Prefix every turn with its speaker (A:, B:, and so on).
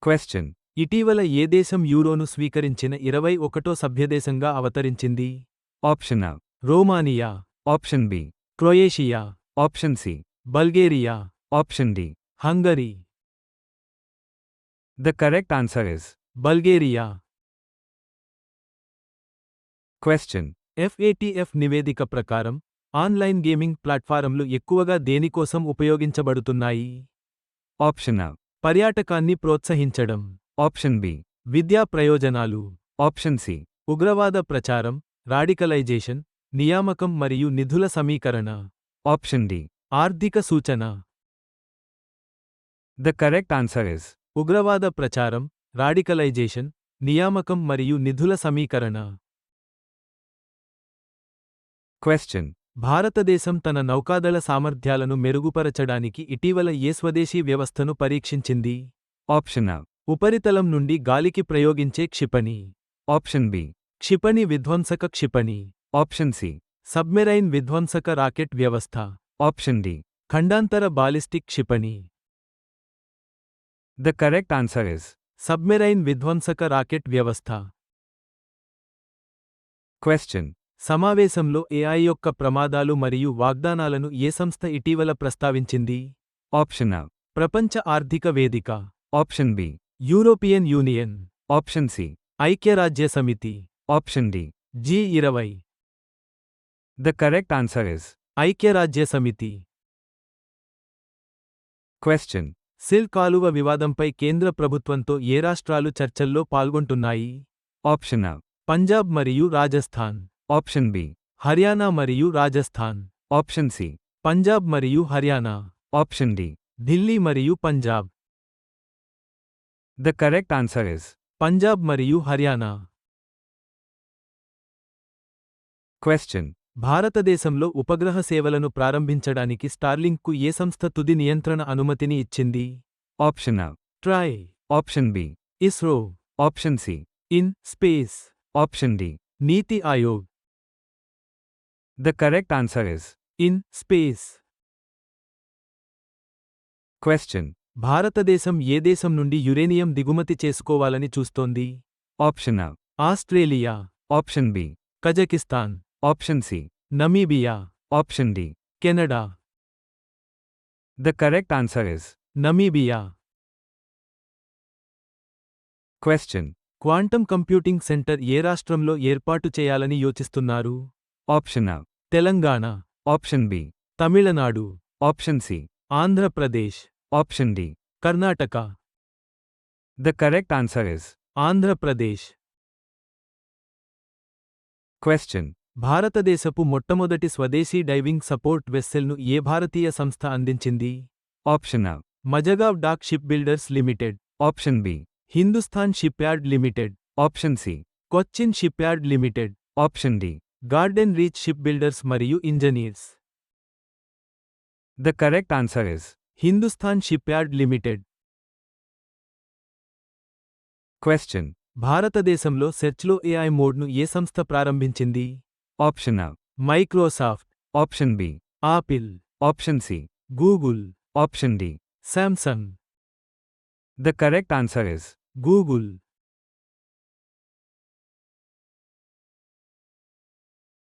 A: Question.
B: ఇటీవల ఏ దేశం యూరోను స్వీకరించిన 21వ సభ్యదేశంగా అవతరించింది?
A: Option A.
B: రోమానియా,
A: option B.
B: Croatia,
A: option C.
B: Bulgaria,
A: option D.
B: Hungary.
A: The correct answer is
B: Bulgaria.
A: question.
B: FATF నివేదిక ప్రకారం ఆన్లైన్ గేమింగ్ ప్లాట్ఫారమ్లు ఎక్కువగా దేనికోసం ఉపయోగించబడుతున్నాయి?
A: Option A.
B: పర్యాటకాన్ని ప్రోత్సహించడం,
A: ఆప్షన్ B.
B: విద్యా ప్రయోజనాలు,
A: ఆప్షన్ C.
B: ఉగ్రవాద ప్రచారం, రాడికలైజేషన్, నియామకం మరియు నిధుల సమీకరణ,
A: ఆప్షన్ D.
B: ఆర్థిక సూచన.
A: The correct answer is
B: ఉగ్రవాద ప్రచారం, రాడికలైజేషన్, నియామకం మరియు నిధుల సమీకరణ.
A: question.
B: భారతదేశం తన నౌకాదళ సామర్థ్యాలను మెరుగుపరచడానికి ఇటీవల ఏ స్వదేశీ వ్యవస్థను పరీక్షించింది?
A: Option A.
B: ఉపరితలం నుండి గాలికి ప్రయోగించే క్షిపణి,
A: ఆప్షన్ B.
B: క్షిపణి విధ్వంసక క్షిపణి,
A: ఆప్షన్ C.
B: సబ్మెరైన్ విధ్వంసక రాకెట్ వ్యవస్థ,
A: ఆప్షన్ D.
B: ఖండాంతర బాలిస్టిక్ క్షిపణి.
A: The correct answer is
B: submarine విధ్వంసక రాకెట్ వ్యవస్థ.
A: question.
B: సమావేశంలో AI యొక్క ప్రమాదాలు మరియు వాగ్దానాలను ఏ సంస్థ ఇటీవల ప్రస్తావించింది?
A: Option A.
B: ప్రపంచ ఆర్థిక వేదిక,
A: option B.
B: European union,
A: option C.
B: ఐక్యరాజ్య సమితి,
A: option D.
B: G20.
A: The correct answer is
B: ఐక్యరాజ్య సమితి.
A: question.
B: సిల్ కాలువ వివాదంపై కేంద్ర ప్రభుత్వంతో ఏ రాష్ట్రాలు చర్చల్లో పాల్గొంటున్నాయి?
A: Option A.
B: పంజాబ్ మరియు రాజస్థాన్,
A: ఆప్షన్ B.
B: హర్యానా మరియు రాజస్థాన్,
A: ఆప్షన్ C.
B: పంజాబ్ మరియు హర్యానా,
A: ఆప్షన్ D.
B: ఢిల్లీ మరియు Punjab.
A: The correct answer is
B: Punjab మరియు హర్యానా.
A: question.
B: భారతదేశంలో ఉపగ్రహ సేవలను ప్రారంభించడానికి స్టార్లింక్కు ఏ సంస్థ తుది నియంత్రణ అనుమతిని ఇచ్చింది?
A: Option A.
B: TRAI,
A: option B.
B: ISRO,
A: option C.
B: IN SPACe,
A: option D.
B: NITI Aayog.
A: The correct answer is
B: IN SPACe.
A: question.
B: భారతదేశం ఏ దేశం నుండి యురేనియం దిగుమతి చేసుకోవాలని చూస్తోంది?
A: Option A.
B: Australia,
A: option B.
B: Kazakhstan,
A: option C.
B: Namibia,
A: option D.
B: Canada.
A: The correct answer is
B: Namibia.
A: question.
B: Quantum computing centre ఏ రాష్ట్రంలో ఏర్పాటు చేయాలని యోచిస్తున్నారు?
A: Option A.
B: Telangana,
A: option B.
B: Tamil Nadu,
A: option C.
B: Andhra Pradesh,
A: option D.
B: Karnataka.
A: The correct answer is
B: Andhra Pradesh.
A: question.
B: భారతదేశపు మొట్టమొదటి స్వదేశీ diving support వెస్సెల్ను ఏ భారతీయ సంస్థ అందించింది?
A: Option A.
B: Mazagon dock ship builders limited,
A: option B.
B: Hindustan shipyard limited,
A: option C.
B: Cochin shipyard limited,
A: option D.
B: Garden reach ship builders మరియు engineers.
A: The correct answer is
B: Hindustan shipyard limited.
A: question.
B: భారతదేశంలో సెర్చ్లో AI మోడ్ను ఏ సంస్థ ప్రారంభించింది?
A: Option A.
B: Microsoft,
A: option B.
B: Apple,
A: option C.
B: Google,
A: option D.
B: Samsung.
A: The correct answer is
B: Google.